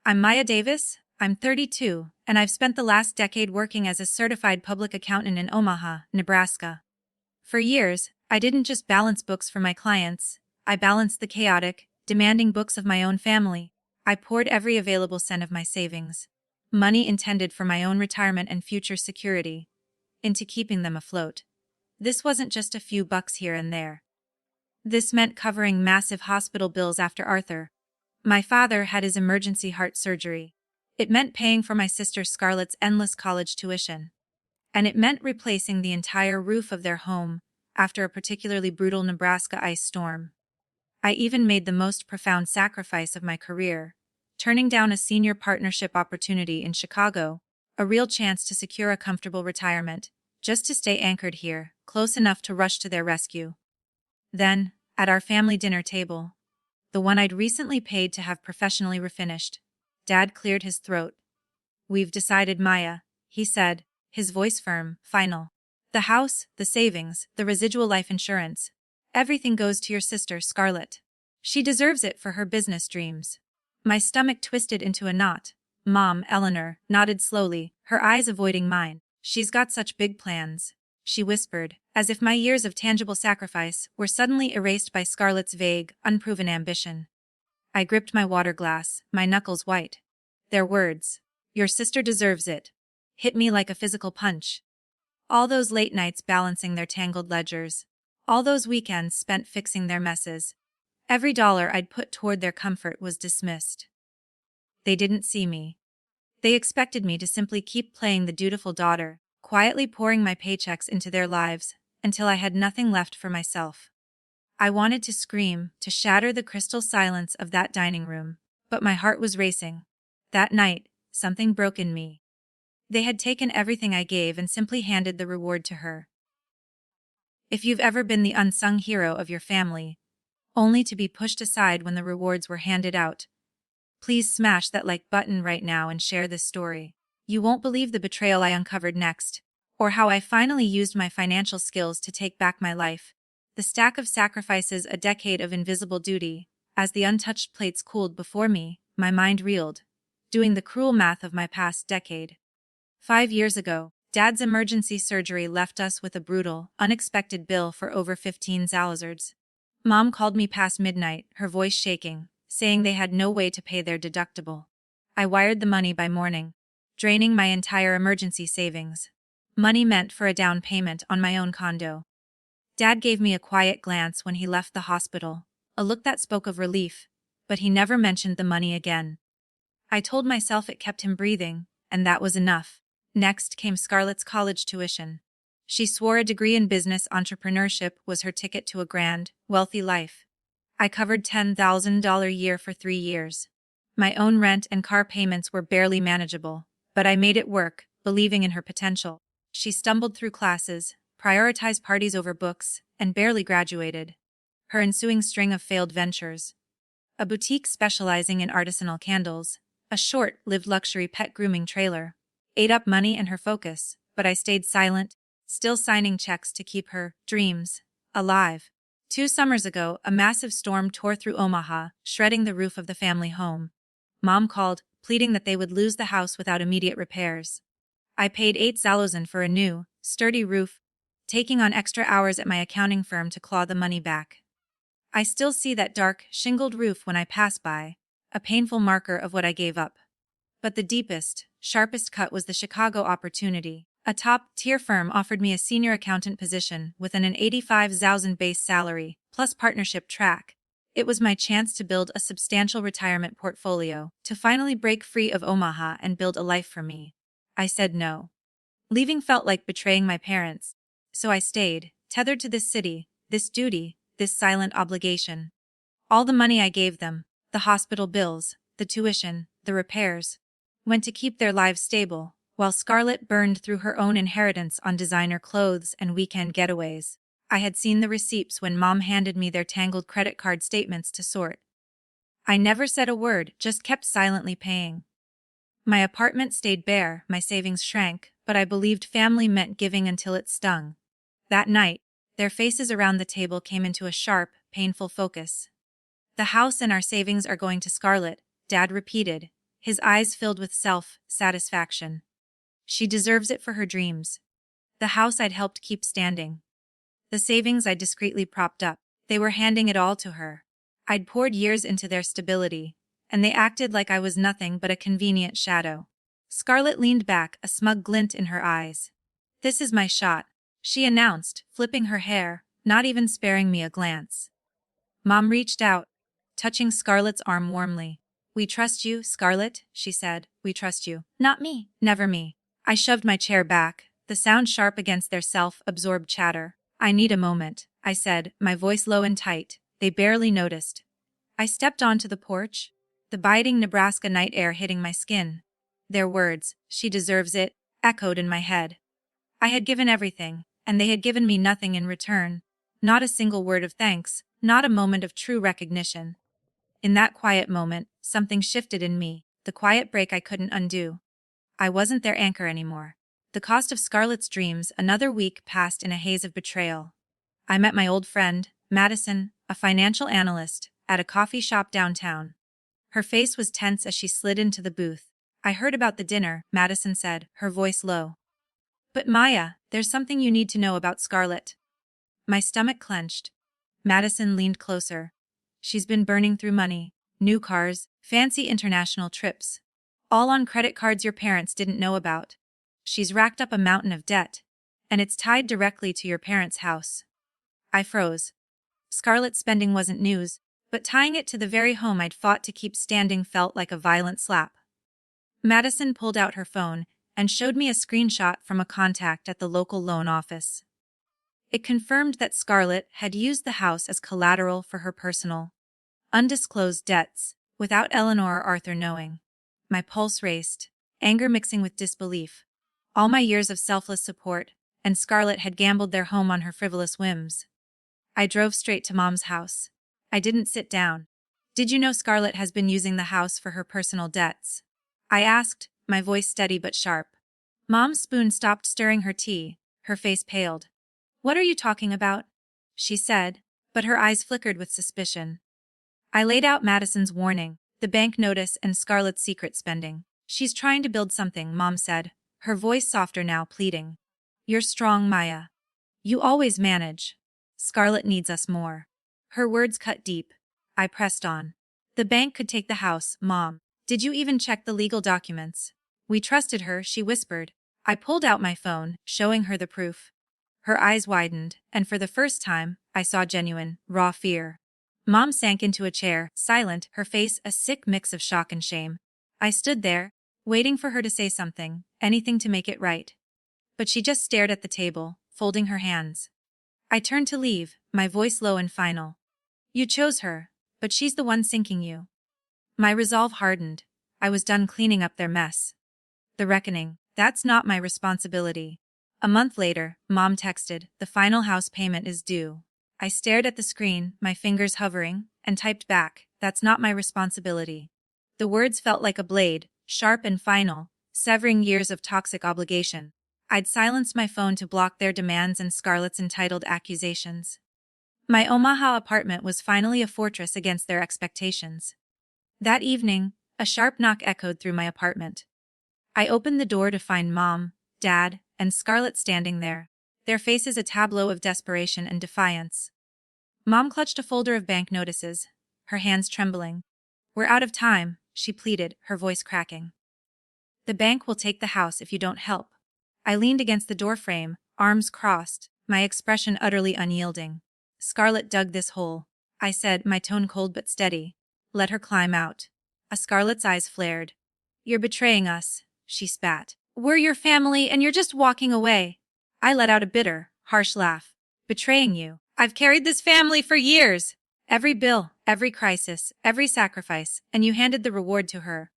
I'm Maya Davis, I'm 32, and I've spent the last decade working as a certified public accountant in Omaha, Nebraska. For years, I didn't just balance books for my clients, I balanced the chaotic, demanding books of my own family. I poured every available cent of my savings, money intended for my own retirement and future security, into keeping them afloat. This wasn't just a few bucks here and there. This meant covering massive hospital bills after Arthur. My father had his emergency heart surgery. It meant paying for my sister Scarlett's endless college tuition. And it meant replacing the entire roof of their home after a particularly brutal Nebraska ice storm. I even made the most profound sacrifice of my career, turning down a senior partnership opportunity in Chicago, a real chance to secure a comfortable retirement, just to stay anchored here, close enough to rush to their rescue. Then, at our family dinner table, the one I'd recently paid to have professionally refinished, Dad cleared his throat. "We've decided, Maya," he said, his voice firm, final. "The house, the savings, the residual life insurance. Everything goes to your sister, Scarlett. She deserves it for her business dreams." My stomach twisted into a knot. Mom, Eleanor, nodded slowly, her eyes avoiding mine. "She's got such big plans," she whispered, as if my years of tangible sacrifice were suddenly erased by Scarlett's vague, unproven ambition. I gripped my water glass, my knuckles white. Their words, "Your sister deserves it," hit me like a physical punch. All those late nights balancing their tangled ledgers, all those weekends spent fixing their messes, every dollar I'd put toward their comfort was dismissed. They didn't see me. They expected me to simply keep playing the dutiful daughter, quietly pouring my paychecks into their lives, until I had nothing left for myself. I wanted to scream, to shatter the crystal silence of that dining room, but my heart was racing. That night, something broke in me. They had taken everything I gave and simply handed the reward to her. If you've ever been the unsung hero of your family, only to be pushed aside when the rewards were handed out, please smash that like button right now and share this story. You won't believe the betrayal I uncovered next, or how I finally used my financial skills to take back my life. The stack of sacrifices, a decade of invisible duty. As the untouched plates cooled before me, my mind reeled, doing the cruel math of my past decade. 5 years ago, Dad's emergency surgery left us with a brutal, unexpected bill for over 15 zalazards. Mom called me past midnight, her voice shaking, saying they had no way to pay their deductible. I wired the money by morning, draining my entire emergency savings. Money meant for a down payment on my own condo. Dad gave me a quiet glance when he left the hospital, a look that spoke of relief, but he never mentioned the money again. I told myself it kept him breathing, and that was enough. Next came Scarlett's college tuition. She swore a degree in business entrepreneurship was her ticket to a grand, wealthy life. I covered $10,000 a year for 3 years. My own rent and car payments were barely manageable, but I made it work, believing in her potential. She stumbled through classes, prioritized parties over books, and barely graduated. Her ensuing string of failed ventures, a boutique specializing in artisanal candles, a short-lived luxury pet grooming trailer, ate up money and her focus, but I stayed silent, still signing checks to keep her dreams alive. 2 summers ago, a massive storm tore through Omaha, shredding the roof of the family home. Mom called, pleading that they would lose the house without immediate repairs. I paid $8,000 for a new, sturdy roof, taking on extra hours at my accounting firm to claw the money back. I still see that dark, shingled roof when I pass by, a painful marker of what I gave up. But the deepest, sharpest cut was the Chicago opportunity. A top-tier firm offered me a senior accountant position with an $85,000 base salary, plus partnership track. It was my chance to build a substantial retirement portfolio, to finally break free of Omaha and build a life for me. I said no. Leaving felt like betraying my parents, so I stayed, tethered to this city, this duty, this silent obligation. All the money I gave them, the hospital bills, the tuition, the repairs, went to keep their lives stable, while Scarlett burned through her own inheritance on designer clothes and weekend getaways. I had seen the receipts when Mom handed me their tangled credit card statements to sort. I never said a word, just kept silently paying. My apartment stayed bare, my savings shrank, but I believed family meant giving until it stung. That night, their faces around the table came into a sharp, painful focus. "The house and our savings are going to Scarlett," Dad repeated, his eyes filled with self-satisfaction. She deserves it for her dreams. The house I'd helped keep standing. The savings I discreetly propped up. They were handing it all to her. I'd poured years into their stability, and they acted like I was nothing but a convenient shadow. Scarlett leaned back, a smug glint in her eyes. "This is my shot," she announced, flipping her hair, not even sparing me a glance. Mom reached out, touching Scarlett's arm warmly. "We trust you, Scarlett," she said. "We trust you." "Not me." "Never me." I shoved my chair back, the sound sharp against their self-absorbed chatter. "I need a moment," I said, my voice low and tight. They barely noticed. I stepped onto the porch, the biting Nebraska night air hitting my skin. Their words, "She deserves it," echoed in my head. I had given everything, and they had given me nothing in return. Not a single word of thanks, not a moment of true recognition. In that quiet moment, something shifted in me, the quiet break I couldn't undo. I wasn't their anchor anymore. The cost of Scarlett's dreams. Another week passed in a haze of betrayal. I met my old friend, Madison, a financial analyst, at a coffee shop downtown. Her face was tense as she slid into the booth. "I heard about the dinner," Madison said, her voice low. "But Maya, there's something you need to know about Scarlett." My stomach clenched. Madison leaned closer. "She's been burning through money. New cars, fancy international trips. All on credit cards your parents didn't know about. She's racked up a mountain of debt, and it's tied directly to your parents' house." I froze. Scarlett's spending wasn't news, but tying it to the very home I'd fought to keep standing felt like a violent slap. Madison pulled out her phone and showed me a screenshot from a contact at the local loan office. It confirmed that Scarlett had used the house as collateral for her personal, undisclosed debts, without Eleanor or Arthur knowing. My pulse raced, anger mixing with disbelief. All my years of selfless support, and Scarlett had gambled their home on her frivolous whims. I drove straight to Mom's house. I didn't sit down. "Did you know Scarlett has been using the house for her personal debts?" I asked, my voice steady but sharp. Mom's spoon stopped stirring her tea, her face paled. "What are you talking about?" she said, but her eyes flickered with suspicion. I laid out Madison's warning, the bank notice and Scarlett's secret spending. "She's trying to build something," Mom said, her voice softer now, pleading. "You're strong, Maya. You always manage. Scarlett needs us more." Her words cut deep. I pressed on. "The bank could take the house, Mom. Did you even check the legal documents?" "We trusted her," she whispered. I pulled out my phone, showing her the proof. Her eyes widened, and for the first time, I saw genuine, raw fear. Mom sank into a chair, silent, her face a sick mix of shock and shame. I stood there, waiting for her to say something, anything to make it right. But she just stared at the table, folding her hands. I turned to leave, my voice low and final. "You chose her, but she's the one sinking you." My resolve hardened. I was done cleaning up their mess. The reckoning, that's not my responsibility. A month later, Mom texted, "The final house payment is due." I stared at the screen, my fingers hovering, and typed back, "That's not my responsibility." The words felt like a blade, sharp and final, severing years of toxic obligation. I'd silenced my phone to block their demands and Scarlett's entitled accusations. My Omaha apartment was finally a fortress against their expectations. That evening, a sharp knock echoed through my apartment. I opened the door to find Mom, Dad, and Scarlett standing there, their faces a tableau of desperation and defiance. Mom clutched a folder of bank notices, her hands trembling. "We're out of time," she pleaded, her voice cracking. "The bank will take the house if you don't help." I leaned against the doorframe, arms crossed, my expression utterly unyielding. "Scarlett dug this hole," I said, my tone cold but steady. "Let her climb out." Scarlett's eyes flared. "You're betraying us," she spat. "We're your family and you're just walking away." I let out a bitter, harsh laugh. "Betraying you? I've carried this family for years. Every bill, every crisis, every sacrifice, and you handed the reward to her."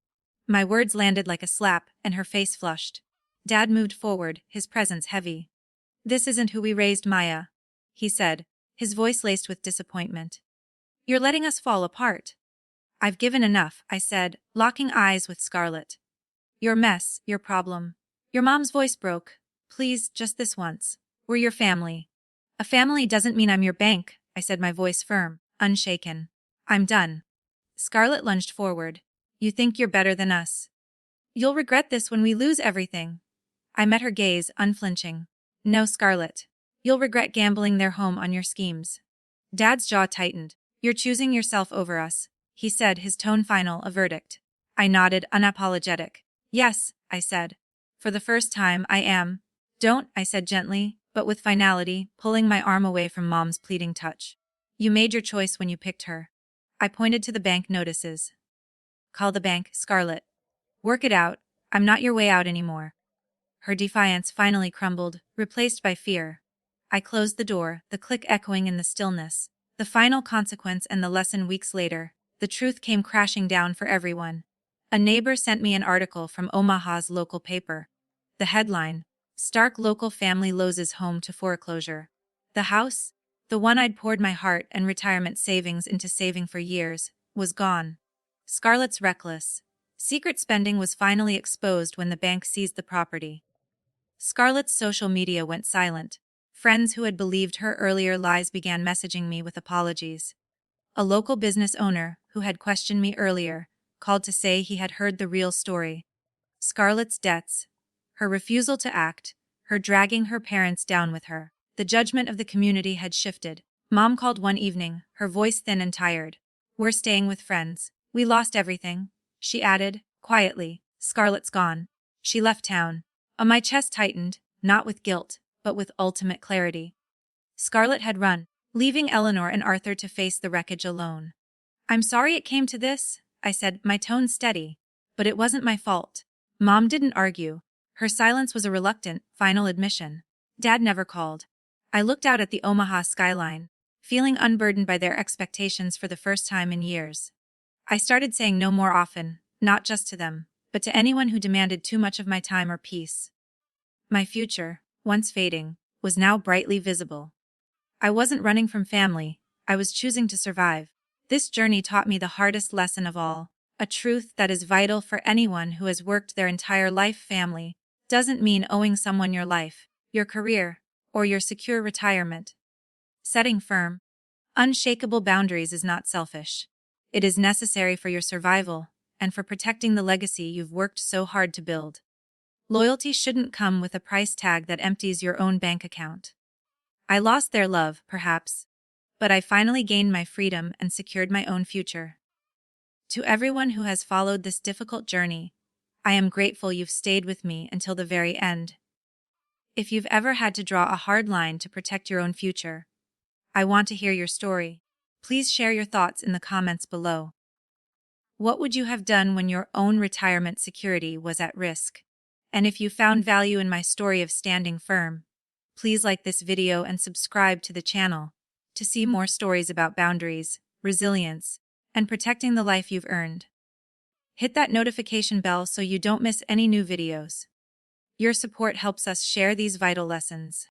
My words landed like a slap, and her face flushed. Dad moved forward, his presence heavy. "This isn't who we raised, Maya," he said, his voice laced with disappointment. "You're letting us fall apart." "I've given enough," I said, locking eyes with Scarlett. "Your mess, your problem." Your mom's voice broke. "Please, just this once. We're your family." "A family doesn't mean I'm your bank," I said, my voice firm, unshaken. "I'm done." Scarlett lunged forward. You think you're better than us. You'll regret this when we lose everything. I met her gaze, unflinching. No, Scarlett. You'll regret gambling their home on your schemes. Dad's jaw tightened. You're choosing yourself over us, he said, his tone final, a verdict. I nodded, unapologetic. Yes, I said. For the first time, I am. Don't, I said gently, but with finality, pulling my arm away from Mom's pleading touch. You made your choice when you picked her. I pointed to the bank notices. Call the bank, Scarlett. Work it out. I'm not your way out anymore. Her defiance finally crumbled, replaced by fear. I closed the door, the click echoing in the stillness. The final consequence and the lesson weeks later, the truth came crashing down for everyone. A neighbor sent me an article from Omaha's local paper. The headline, Stark Local Family Loses Home to Foreclosure. The house, the one I'd poured my heart and retirement savings into saving for years, was gone. Scarlett's reckless, secret spending was finally exposed when the bank seized the property. Scarlett's social media went silent. Friends who had believed her earlier lies began messaging me with apologies. A local business owner, who had questioned me earlier, called to say he had heard the real story. Scarlett's debts, her refusal to act, her dragging her parents down with her. The judgment of the community had shifted. Mom called one evening, her voice thin and tired. We're staying with friends. We lost everything, she added, quietly. Scarlett's gone. She left town. My chest tightened, not with guilt, but with ultimate clarity. Scarlett had run, leaving Eleanor and Arthur to face the wreckage alone. I'm sorry it came to this, I said, my tone steady. But it wasn't my fault. Mom didn't argue. Her silence was a reluctant, final admission. Dad never called. I looked out at the Omaha skyline, feeling unburdened by their expectations for the first time in years. I started saying no more often, not just to them, but to anyone who demanded too much of my time or peace. My future, once fading, was now brightly visible. I wasn't running from family, I was choosing to survive. This journey taught me the hardest lesson of all, a truth that is vital for anyone who has worked their entire life. Family doesn't mean owing someone your life, your career, or your secure retirement. Setting firm, unshakable boundaries is not selfish. It is necessary for your survival and for protecting the legacy you've worked so hard to build. Loyalty shouldn't come with a price tag that empties your own bank account. I lost their love, perhaps, but I finally gained my freedom and secured my own future. To everyone who has followed this difficult journey, I am grateful you've stayed with me until the very end. If you've ever had to draw a hard line to protect your own future, I want to hear your story. Please share your thoughts in the comments below. What would you have done when your own retirement security was at risk? And if you found value in my story of standing firm, please like this video and subscribe to the channel to see more stories about boundaries, resilience, and protecting the life you've earned. Hit that notification bell so you don't miss any new videos. Your support helps us share these vital lessons.